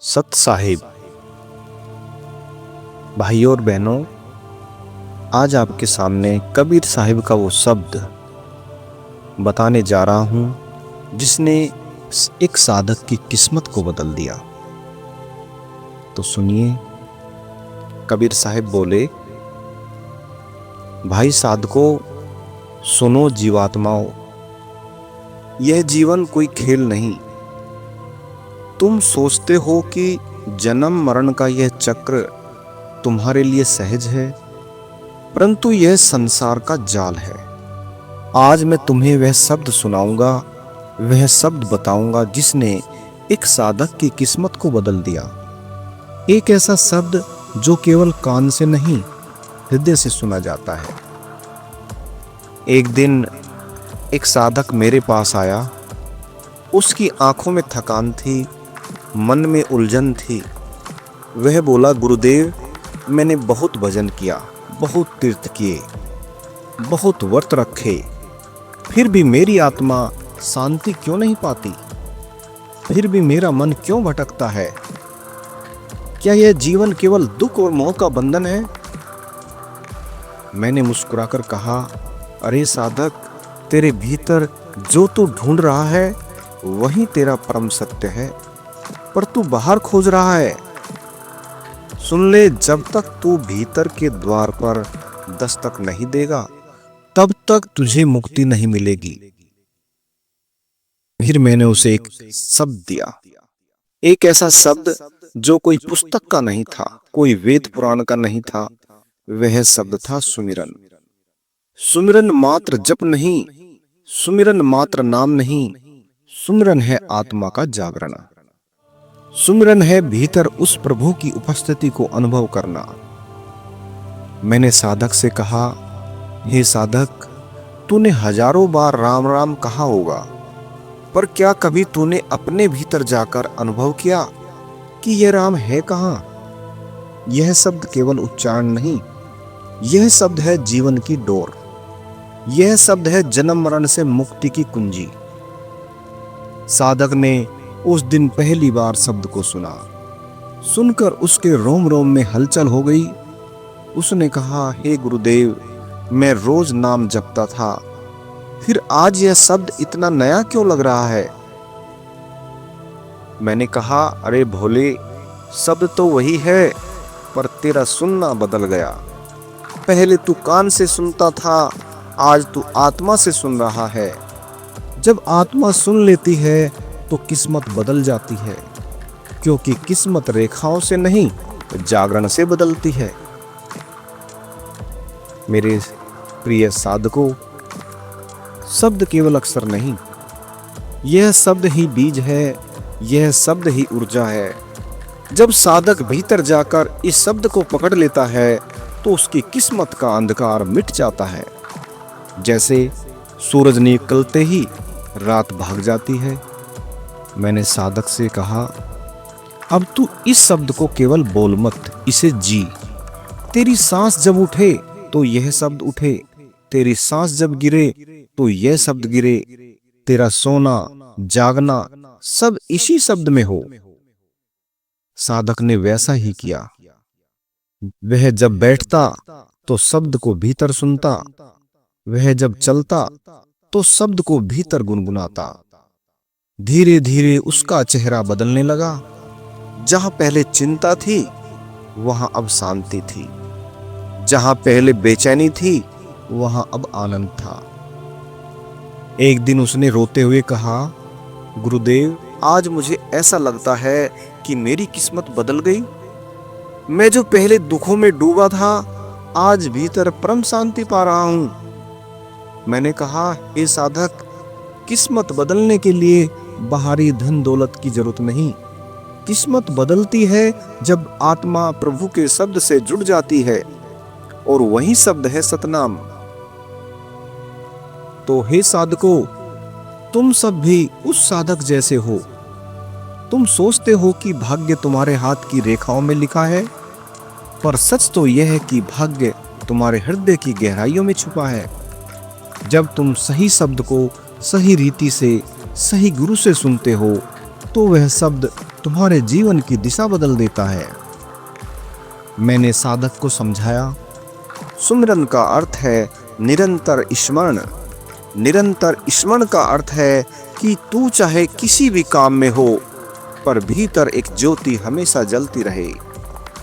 सत साहिब। भाइयों और बहनों, आज आपके सामने कबीर साहिब का वो शब्द बताने जा रहा हूं जिसने एक साधक की किस्मत को बदल दिया। तो सुनिए। कबीर साहिब बोले, भाई साधकों, सुनो जीवात्माओं, यह जीवन कोई खेल नहीं। तुम सोचते हो कि जन्म मरण का यह चक्र तुम्हारे लिए सहज है, परंतु यह संसार का जाल है। आज मैं तुम्हें वह शब्द सुनाऊंगा, वह शब्द बताऊंगा जिसने एक साधक की किस्मत को बदल दिया। एक ऐसा शब्द जो केवल कान से नहीं, हृदय से सुना जाता है। एक दिन एक साधक मेरे पास आया। उसकी आंखों में थकान थी, मन में उलझन थी। वह बोला, गुरुदेव, मैंने बहुत भजन किया, बहुत तीर्थ किए, बहुत व्रत रखे, फिर भी मेरी आत्मा शांति क्यों नहीं पाती? फिर भी मेरा मन क्यों भटकता है? क्या यह जीवन केवल दुख और मोह का बंधन है? मैंने मुस्कुराकर कहा, अरे साधक, तेरे भीतर जो तू ढूंढ रहा है वही तेरा परम सत्य है, पर तू बाहर खोज रहा है। सुन ले, जब तक तू भीतर के द्वार पर दस्तक नहीं देगा, तब तक तुझे मुक्ति नहीं मिलेगी। फिर मैंने उसे एक शब्द दिया, एक ऐसा शब्द जो कोई पुस्तक का नहीं था, कोई वेद पुराण का नहीं था। वह शब्द था सुमिरन। सुमिरन मात्र जप नहीं, सुमिरन मात्र नाम नहीं, सुमिरन है आत्मा का जागरण। सुमिरन है भीतर उस प्रभु की उपस्थिति को अनुभव करना। मैंने साधक से कहा, हे साधक, तूने हजारों बार राम राम कहा होगा, पर क्या कभी तूने अपने भीतर जाकर अनुभव किया कि यह राम है कहां? यह शब्द केवल उच्चारण नहीं, यह शब्द है जीवन की डोर। यह शब्द है जन्म मरण से मुक्ति की कुंजी। साधक ने उस दिन पहली बार शब्द को सुना। सुनकर उसके रोम रोम में हलचल हो गई। उसने कहा, हे गुरुदेव, मैं रोज नाम जपता था, फिर आज यह शब्द इतना नया क्यों लग रहा है? मैंने कहा, अरे भोले, शब्द तो वही है, पर तेरा सुनना बदल गया। पहले तू कान से सुनता था, आज तू आत्मा से सुन रहा है। जब आत्मा सुन लेती है तो किस्मत बदल जाती है, क्योंकि किस्मत रेखाओं से नहीं, जागरण से बदलती है। मेरे प्रिय साधकों, शब्द केवल अक्षर नहीं, यह शब्द ही बीज है, यह शब्द ही ऊर्जा है। जब साधक भीतर जाकर इस शब्द को पकड़ लेता है तो उसकी किस्मत का अंधकार मिट जाता है। जैसे सूरज निकलते ही रात भाग जाती है। मैंने साधक से कहा, अब तू इस शब्द को केवल बोल मत, इसे जी। तेरी सांस जब उठे तो यह शब्द उठे, तेरी सांस जब गिरे तो यह शब्द गिरे। तेरा सोना जागना सब इसी शब्द में हो। साधक ने वैसा ही किया। वह जब बैठता तो शब्द को भीतर सुनता, वह जब चलता तो शब्द को भीतर गुनगुनाता। धीरे धीरे उसका चेहरा बदलने लगा। जहां पहले चिंता थी, वहां अब शांति थी। जहां पहले बेचैनी थी, वहां अब आनंद था। एक दिन उसने रोते हुए कहा, गुरुदेव, आज मुझे ऐसा लगता है कि मेरी किस्मत बदल गई। मैं जो पहले दुखों में डूबा था, आज भीतर परम शांति पा रहा हूं। मैंने कहा, हे साधक, किस्मत बदलने के लिए बाहरी धन दौलत की जरूरत नहीं। किस्मत बदलती है जब आत्मा प्रभु के शब्द से जुड़ जाती है, और वही शब्द है सतनाम। तो हे साधकों, तुम सब भी उस साधक जैसे हो। तुम सोचते हो कि भाग्य तुम्हारे हाथ की रेखाओं में लिखा है, पर सच तो यह है कि भाग्य तुम्हारे हृदय की गहराइयों में छुपा है। जब तुम सही शब्द को सही रीति से, सही गुरु से सुनते हो, तो वह शब्द तुम्हारे जीवन की दिशा बदल देता है। मैंने साधक को समझाया, सुमिरन का अर्थ है निरंतर स्मरण। निरंतर स्मरण का अर्थ है कि तू चाहे किसी भी काम में हो, पर भीतर एक ज्योति हमेशा जलती रहे।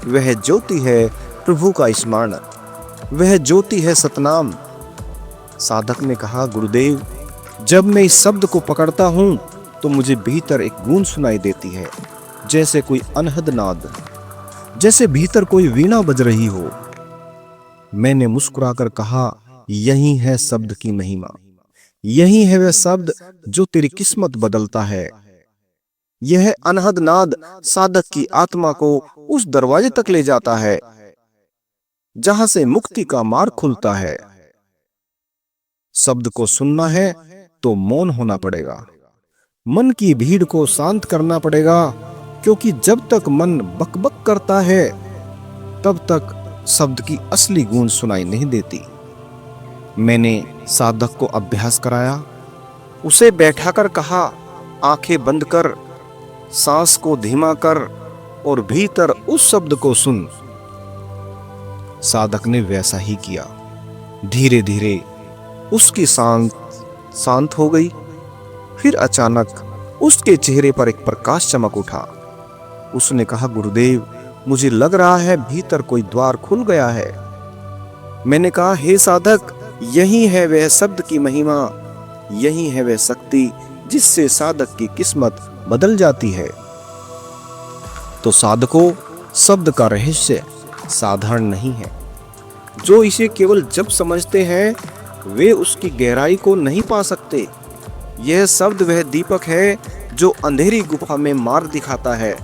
वह ज्योति है प्रभु का स्मरण, वह ज्योति है सतनाम। साधक ने कहा, गुरुदेव, जब मैं इस शब्द को पकड़ता हूं तो मुझे भीतर एक गूंज सुनाई देती है, जैसे कोई अनहद नाद, जैसे भीतर कोई वीणा बज रही हो। मैंने मुस्कुराकर कहा, यही है शब्द की महिमा, यही है वह शब्द जो तेरी किस्मत बदलता है। यह अनहद नाद साधक की आत्मा को उस दरवाजे तक ले जाता है जहां से मुक्ति का मार्ग खुलता है। शब्द को सुनना है तो मौन होना पड़ेगा, मन की भीड़ को शांत करना पड़ेगा, क्योंकि जब तक मन बकबक करता है तब तक शब्द की असली गूंज सुनाई नहीं देती। मैंने साधक को अभ्यास कराया, उसे बैठाकर कहा, आंखें बंद कर, सांस को धीमा कर और भीतर उस शब्द को सुन। साधक ने वैसा ही किया। धीरे धीरे उसकी सांस शांत हो गई। फिर अचानक उसके चेहरे पर एक प्रकाश चमक उठा। उसने कहा, गुरुदेव, मुझे लग रहा है भीतर कोई द्वार खुल गया है। मैंने कहा, हे साधक, यही है वह शब्द की महिमा, यही है वह शक्ति जिससे साधक की किस्मत बदल जाती है। तो साधकों, शब्द का रहस्य साधारण नहीं है। जो इसे केवल जब समझते हैं वे उसकी गहराई को नहीं पा सकते। यह शब्द वह दीपक है जो अंधेरी गुफा में मार्ग दिखाता है।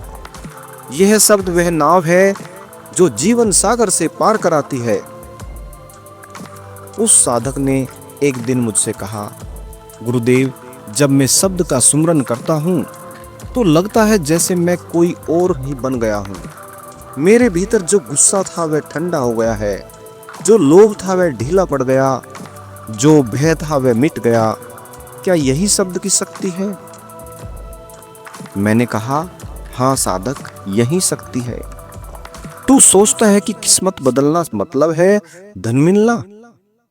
यह शब्द वह नाव है जो जीवन सागर से पार कराती है। उस साधक ने एक दिन मुझसे कहा, गुरुदेव, जब मैं शब्द का सुमरन करता हूं तो लगता है जैसे मैं कोई और ही बन गया हूं। मेरे भीतर जो गुस्सा था वह ठंडा हो गया है, जो लोभ था वह ढीला पड़ गया, जो भय था वह मिट गया। क्या यही शब्द की शक्ति है? मैंने कहा, हाँ साधक, यही शक्ति है। तू सोचता है कि किस्मत बदलना मतलब है धन मिलना,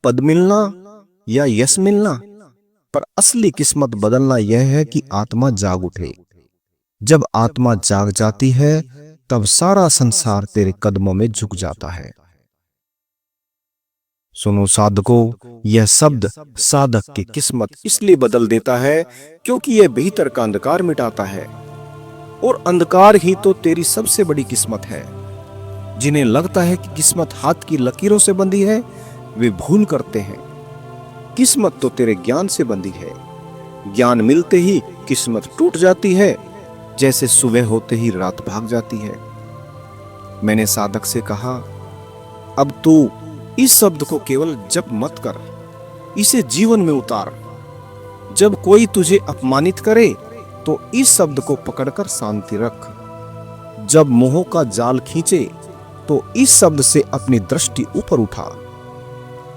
पद मिलना या यश मिलना, पर असली किस्मत बदलना यह है कि आत्मा जाग उठे। जब आत्मा जाग जाती है तब सारा संसार तेरे कदमों में झुक जाता है। सुनो साधकों, यह शब्द साधक की किस्मत इसलिए बदल देता है क्योंकि यह भीतर का अंधकार मिटाता है, और अंधकार ही तो तेरी सबसे बड़ी किस्मत है। जिन्हें लगता है कि किस्मत हाथ की लकीरों से बंधी है, वे भूल करते हैं। किस्मत तो तेरे ज्ञान से बंधी है। ज्ञान मिलते ही किस्मत टूट जाती है, जैसे सुबह होते ही रात भाग जाती है। मैंने साधक से कहा, अब तू इस शब्द को केवल जप मत कर, इसे जीवन में उतार। जब कोई तुझे अपमानित करे तो इस शब्द को पकड़कर शांति रख। जब मोह का जाल खींचे तो इस शब्द से अपनी दृष्टि ऊपर उठा।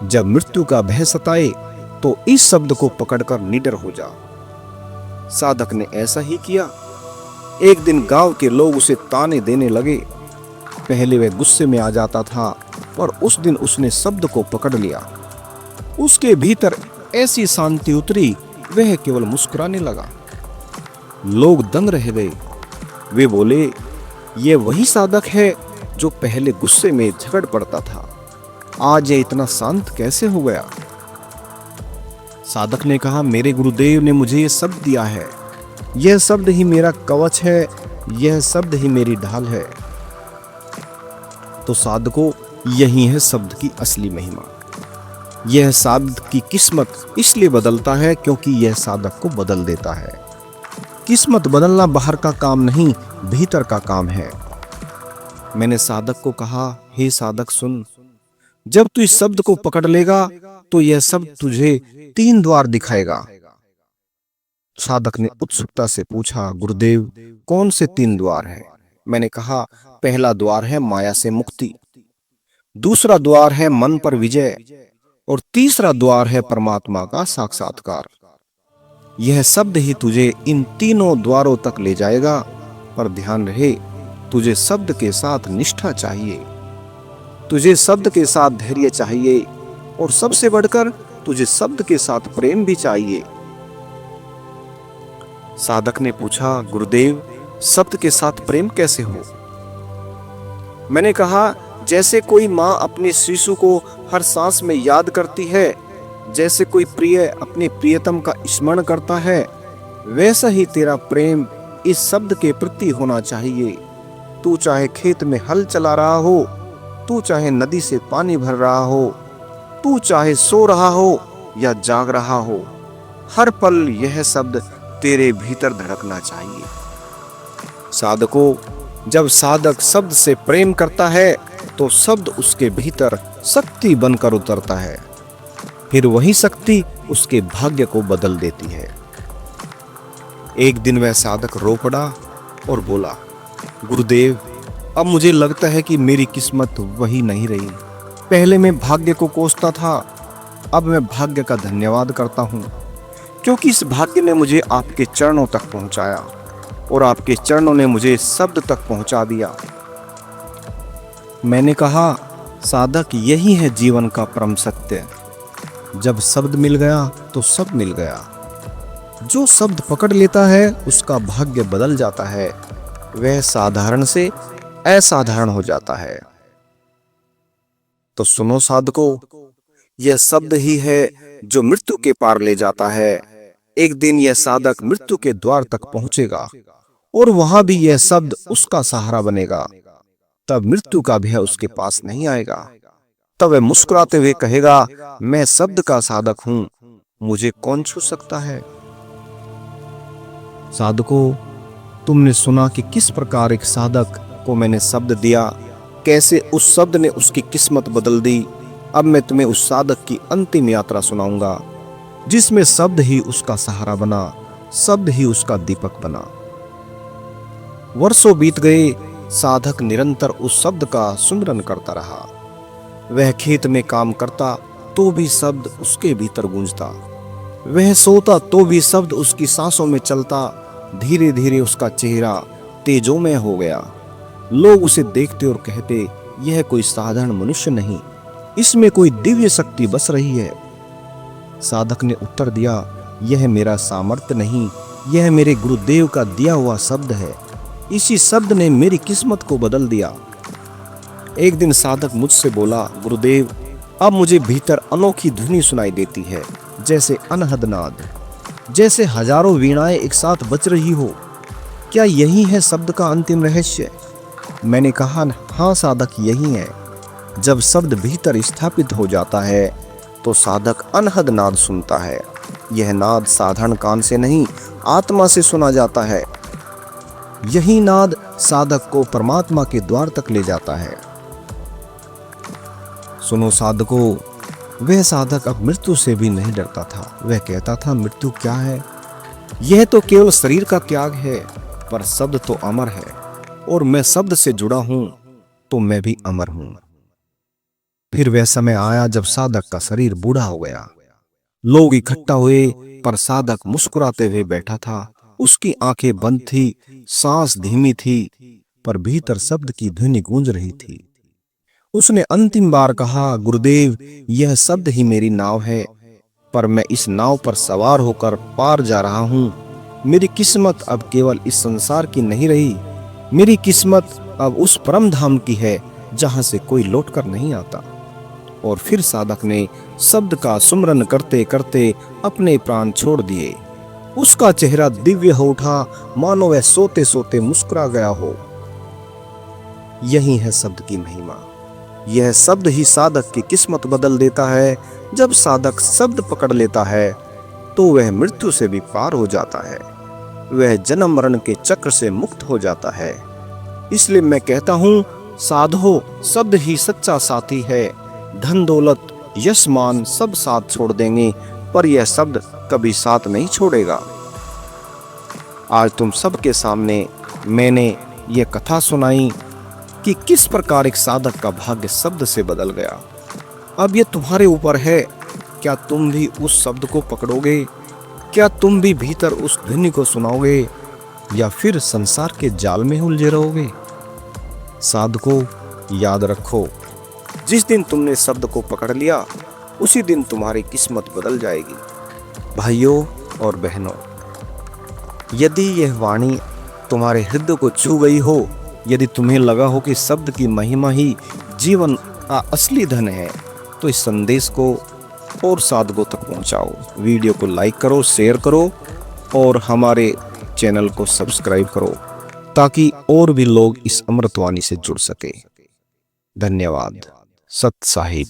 जब मृत्यु का भय सताए तो इस शब्द को पकड़कर निडर हो जा। साधक ने ऐसा ही किया। एक दिन गांव के लोग उसे ताने देने लगे। पहले वह गुस्से में आ जाता था, पर उस दिन उसने शब्द को पकड़ लिया। उसके भीतर ऐसी शांति उतरी, वह केवल मुस्कुराने लगा। लोग दंग रह गए। वे बोले, यह वही साधक है जो पहले गुस्से में झगड़ पड़ता था, आज यह इतना शांत कैसे हो गया? साधक ने कहा, मेरे गुरुदेव ने मुझे यह शब्द दिया है। यह शब्द ही मेरा कवच है, यह शब्द ही मेरी ढाल है। तो साधकों, यही है शब्द की असली महिमा। यह शब्द की किस्मत इसलिए बदलता है क्योंकि यह साधक को बदल देता है। किस्मत बदलना बाहर का काम नहीं, भीतर का काम है। मैंने साधक को कहा, हे साधक सुन, जब तू इस शब्द को पकड़ लेगा तो यह शब्द तुझे 3 द्वार दिखाएगा। साधक ने उत्सुकता से पूछा, गुरुदेव, कौन से 3 द्वार हैं? मैंने कहा, पहला द्वार है माया से मुक्ति, दूसरा द्वार है मन पर विजय, और तीसरा द्वार है परमात्मा का साक्षात्कार। यह शब्द ही तुझे इन तीनों द्वारों तक ले जाएगा। पर ध्यान रहे, तुझे शब्द के साथ निष्ठा चाहिए, तुझे शब्द के साथ धैर्य चाहिए, और सबसे बढ़कर तुझे शब्द के साथ प्रेम भी चाहिए। साधक ने पूछा, गुरुदेव, शब्द के साथ प्रेम कैसे हो? मैंने कहा, जैसे कोई माँ अपने शिशु को हर सांस में याद करती है, जैसे कोई प्रिय अपने प्रियतम का स्मरण करता है, वैसा ही तेरा प्रेम इस शब्द के प्रति होना चाहिए। तू चाहे खेत में हल चला रहा हो, तू चाहे नदी से पानी भर रहा हो, तू चाहे सो रहा हो या जाग रहा हो, हर पल यह शब्द तेरे भीतर धड़कना चाहिए। साधकों, जब साधक शब्द से प्रेम करता है तो शब्द उसके भीतर शक्ति बनकर उतरता है, फिर वही शक्ति उसके भाग्य को बदल देती है। एक दिन वह साधक रो पड़ा और बोला, गुरुदेव, अब मुझे लगता है कि मेरी किस्मत वही नहीं रही। पहले मैं भाग्य को कोसता था, अब मैं भाग्य का धन्यवाद करता हूँ, क्योंकि इस भाग्य ने मुझे आपके चरणों तक पहुँचाया और आपके चरणों ने मुझे शब्द तक पहुँचा दिया। मैंने कहा, साधक, यही है जीवन का परम सत्य। जब शब्द मिल गया तो सब मिल गया। जो शब्द पकड़ लेता है उसका भाग्य बदल जाता है, वह साधारण से असाधारण हो जाता है। तो सुनो साधकों, यह शब्द ही है जो मृत्यु के पार ले जाता है। एक दिन यह साधक मृत्यु के द्वार तक पहुंचेगा और वहां भी यह शब्द उसका सहारा बनेगा। तब मृत्यु का भय उसके पास नहीं आएगा। तब वह मुस्कुराते हुए कहेगा, मैं शब्द का साधक हूं, मुझे कौन छू सकता है। साधकों, तुमने सुना कि किस प्रकार एक साधक को मैंने शब्द दिया, कैसे उस शब्द ने उसकी किस्मत बदल दी। अब मैं तुम्हें उस साधक की अंतिम यात्रा सुनाऊंगा, जिसमें शब्द ही उसका सहारा बना, शब्द ही उसका दीपक बना। वर्षों बीत गए, साधक निरंतर उस शब्द का सुमिरन करता रहा। वह खेत में काम करता तो भी शब्द उसके भीतर गूंजता, वह सोता तो भी शब्द उसकी सांसों में चलता। धीरे धीरे उसका चेहरा तेजोमय हो गया। लोग उसे देखते और कहते, यह कोई साधारण मनुष्य नहीं, इसमें कोई दिव्य शक्ति बस रही है। साधक ने उत्तर दिया, यह मेरा सामर्थ्य नहीं, यह मेरे गुरुदेव का दिया हुआ शब्द है। इसी शब्द ने मेरी किस्मत को बदल दिया। एक दिन साधक मुझसे बोला, गुरुदेव, अब मुझे भीतर अनोखी ध्वनि सुनाई देती है, जैसे अनहद नाद, जैसे हजारों वीणाएं एक साथ बज रही हो। क्या यही है शब्द का अंतिम रहस्य? मैंने कहा, हाँ साधक, यही है। जब शब्द भीतर स्थापित हो जाता है तो साधक अनहद नाद सुनता है। यह नाद साधारण कान से नहीं, आत्मा से सुना जाता है। यही नाद साधक को परमात्मा के द्वार तक ले जाता है। सुनो साधकों, वह साधक अब मृत्यु से भी नहीं डरता था। वह कहता था, मृत्यु क्या है? यह तो केवल शरीर का त्याग है, पर शब्द तो अमर है, और मैं शब्द से जुड़ा हूं तो मैं भी अमर हूं। फिर वह समय आया जब साधक का शरीर बूढ़ा हो गया। लोग इकट्ठा हुए, पर साधक मुस्कुराते हुए बैठा था। उसकी आंखें बंद थी, सांस धीमी थी, पर भीतर शब्द की ध्वनि गूंज रही थी। उसने अंतिम बार कहा, गुरुदेव, यह शब्द ही मेरी नाव है, पर मैं इस नाव पर सवार होकर पार जा रहा हूं। मेरी किस्मत अब केवल इस संसार की नहीं रही, मेरी किस्मत अब उस परम धाम की है जहां से कोई लौटकर नहीं आता। और फिर साधक ने शब्द का सुमरन करते करते अपने प्राण छोड़ दिए। उसका चेहरा दिव्य हो उठा, मानो वह सोते सोते मुस्कुरा गया हो। यही है शब्द की महिमा। यह शब्द ही साधक की किस्मत बदल देता है। जब साधक शब्द पकड़ लेता है तो वह मृत्यु से भी पार हो जाता है, वह जन्म मरण के चक्र से मुक्त हो जाता है। इसलिए मैं कहता हूँ, साधो, शब्द ही सच्चा साथी है। धन दौलत यश मान सब साथ छोड़ देंगे, पर यह शब्द कभी साथ नहीं छोड़ेगा। आज तुम सबके सामने मैंने यह कथा सुनाई कि किस प्रकार एक साधक का भाग्य शब्द से बदल गया। अब यह तुम्हारे ऊपर है, क्या तुम भी उस शब्द को पकड़ोगे? क्या तुम भी भीतर उस ध्वनि को सुनाओगे? या फिर संसार के जाल में उलझे रहोगे? साधकों, याद रखो, जिस दिन तुमने शब्द को पकड़ लिया उसी दिन तुम्हारी किस्मत बदल जाएगी। भाइयों और बहनों, यदि यह वाणी तुम्हारे हृदय को छू गई हो, यदि तुम्हें लगा हो कि शब्द की महिमा ही जीवन का असली धन है, तो इस संदेश को और साधकों तक पहुंचाओ। वीडियो को लाइक करो, शेयर करो और हमारे चैनल को सब्सक्राइब करो ताकि और भी लोग इस अमृतवाणी से जुड़ सके। धन्यवाद। सत साहिब।